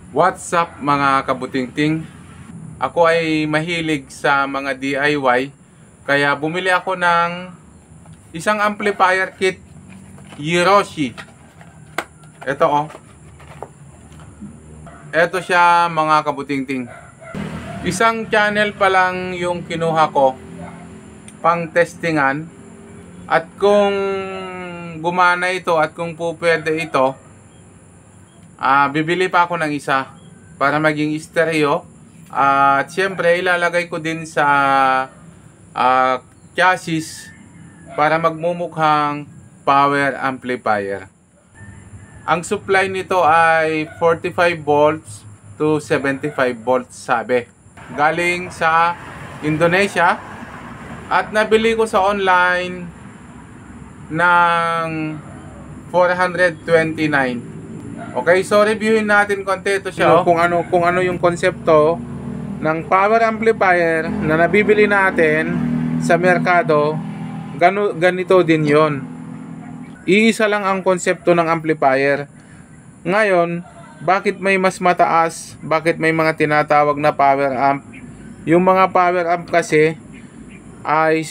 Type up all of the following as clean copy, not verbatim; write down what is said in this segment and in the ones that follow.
What's up mga kabutingting? Ako ay mahilig sa mga DIY, kaya bumili ako ng isang amplifier kit Hiroshi. Ito oh. Ito siya mga kabutingting. Isang channel pa lang yung kinuha ko pang testingan, at kung gumana ito at kung pwede ito, bibili pa ako ng isa para maging stereo. At syempre ilalagay ko din sa chassis para magmumukhang power amplifier. Ang supply nito ay 45 volts to 75 volts sabi. Galing sa Indonesia at nabili ko sa online ng 429. Okay, so reviewin natin konti ito siya. Kung ano yung konsepto ng power amplifier na nabibili natin sa merkado, ganito din yon. Iisa lang ang konsepto ng amplifier. Ngayon, bakit may mas mataas? Bakit may mga tinatawag na power amp? Yung mga power amp kasi ay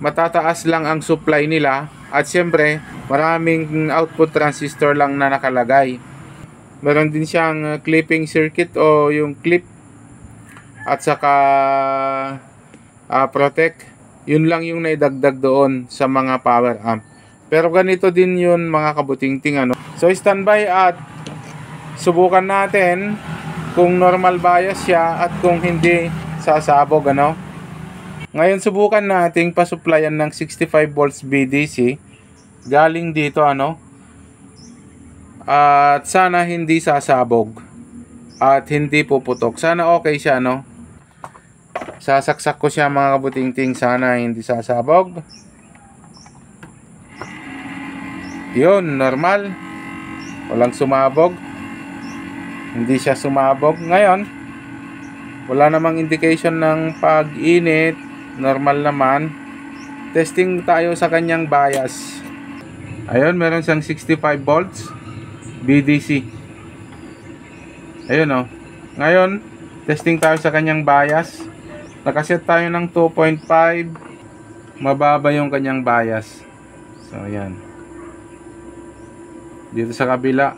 matataas lang ang supply nila, at siyempre maraming output transistor lang na nakalagay. Meron din siyang clipping circuit o yung clip, at saka protect. Yun lang yung naidagdag doon sa mga power amp. Pero ganito din yun mga kabutingting ano. So standby at subukan natin kung normal bias siya at kung hindi sasabog ano. Ngayon subukan nating pasupplyan ng 65 volts BDC galing dito ano. At sana hindi sasabog at hindi puputok. Sana okay siya no. Sasaksak ko siya mga kabutingting, sana hindi sasabog. Yun, normal. Walang sumabog. Hindi siya sumabog. Ngayon, wala namang indication ng pag-init. Normal naman. Testing tayo sa kanyang bias. Ayun, meron siyang 65 volts BDC. Ayun oh. Ngayon, testing tayo sa kanyang bias. Nakaset tayo ng 2.5. Mababa yung kanyang bias. So, ayan. Dito sa kabila.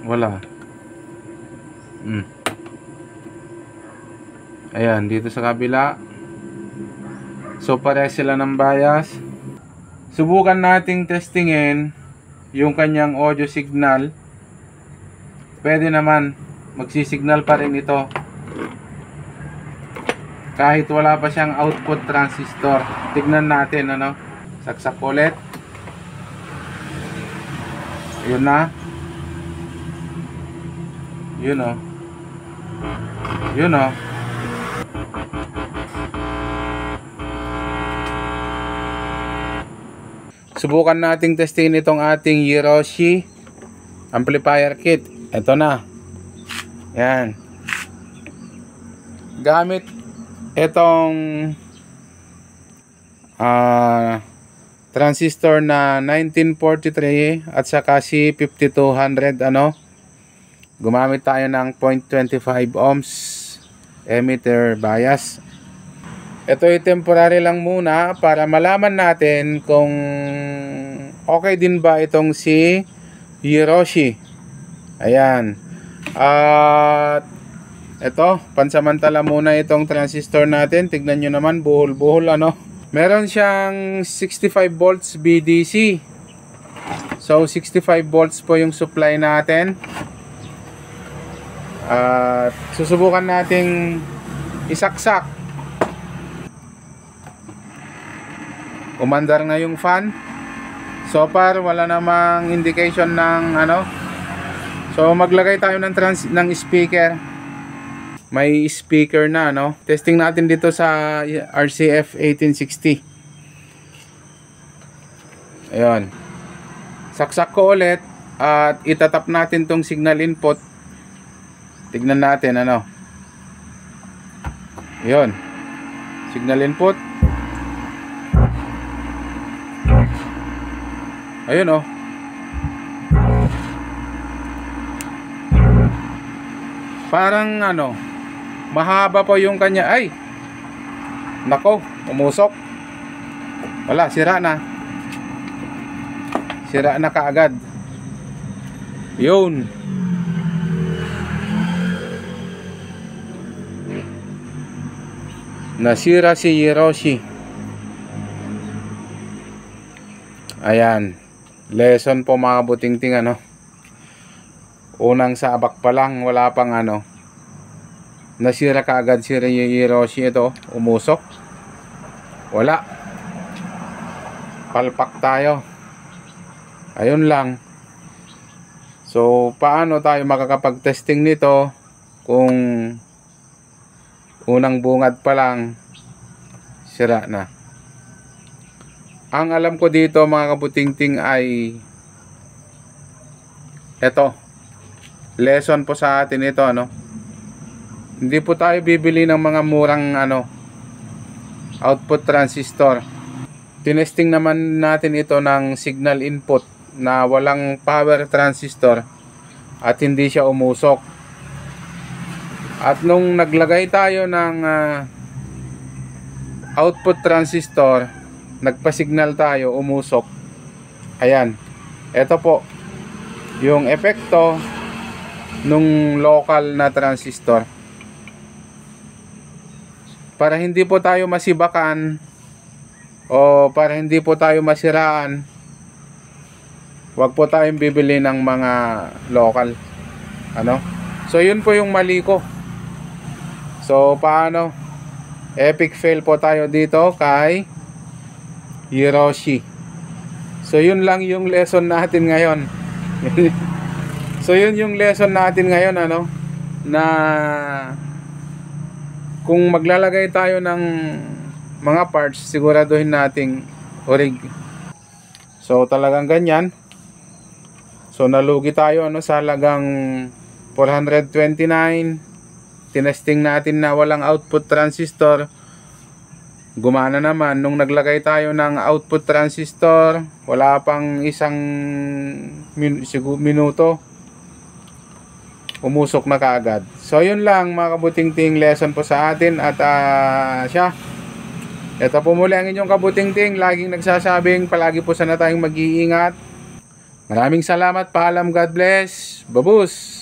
Wala. Ayan, dito sa kabila. So pare sila ng bias. Subukan nating testingin yung kanyang audio signal. Pwede naman, magsisignal pa rin ito kahit wala pa siyang output transistor. Tignan natin ano. Saksak ulit. Ayun na. Yun o. Yun o. Subukan nating testingin itong ating Hiroshi amplifier kit. Ito na. Yan. Gamit itong transistor na 1943 at saka C5200 ano. Gumamit tayo ng 0.25 ohms emitter bias. Ito ay temporary lang muna para malaman natin kung okay din ba itong si Hiroshi. Ayan. At ito, pansamantala muna itong transistor natin. Tignan nyo naman, buhol-buhol ano. Meron siyang 65 volts BDC. So 65 volts po yung supply natin. At susubukan nating isaksak. Umandar na yung fan. So far wala namang indication ng ano. So maglagay tayo ng speaker. May speaker na no. Testing natin dito sa RCF 1860. Ayun. Saksak ko ulit at itatap natin tong signal input. Tignan natin ano. Ayun. Signal input. Ayun oh. Parang ano, mahaba po yung kanya. Ay, nako, umusok. Wala, sira na. Sira na kaagad. Yun. Nasira si Hiroshi. Ayan. Lesson po mga kabutingting ano. Unang sabak pa lang, wala pang ano. Nasira kaagad si Hiroshi. Ito, umusok. Wala. Palpak tayo. Ayun lang. So, paano tayo makakapag-testing nito kung unang bungad pa lang sira na? Ang alam ko dito mga kabutingting ay eto, lesson po sa atin ito ano. Hindi po tayo bibili ng mga murang ano output transistor. Tinesting naman natin ito ng signal input na walang power transistor at hindi siya umusok. At nung naglagay tayo ng output transistor, nagpa-signal tayo, umusok. Ayan. Ito po yung epekto nung local na transistor. Para hindi po tayo masibakan o para hindi po tayo masiraan, wag po tayong bibili ng mga local. Ano? So yun po yung mali ko. So paano? Epic fail po tayo dito kay Hiroshi. So yun lang yung lesson natin ngayon. So yun yung lesson natin ngayon ano, na kung maglalagay tayo ng mga parts, siguraduhin nating orig. So talagang ganyan. So nalugi tayo ano sa halagang 429. Tinesting natin na walang output transistor. Gumana naman nung naglagay tayo ng output transistor, wala pang isang minuto, umusok na kaagad. So yun lang mga kabutingting lesson po sa atin. At siya, ito po muli ang inyong kabutingting, laging nagsasabing palagi po sana tayong mag-iingat. Maraming salamat, paalam, God bless, babus.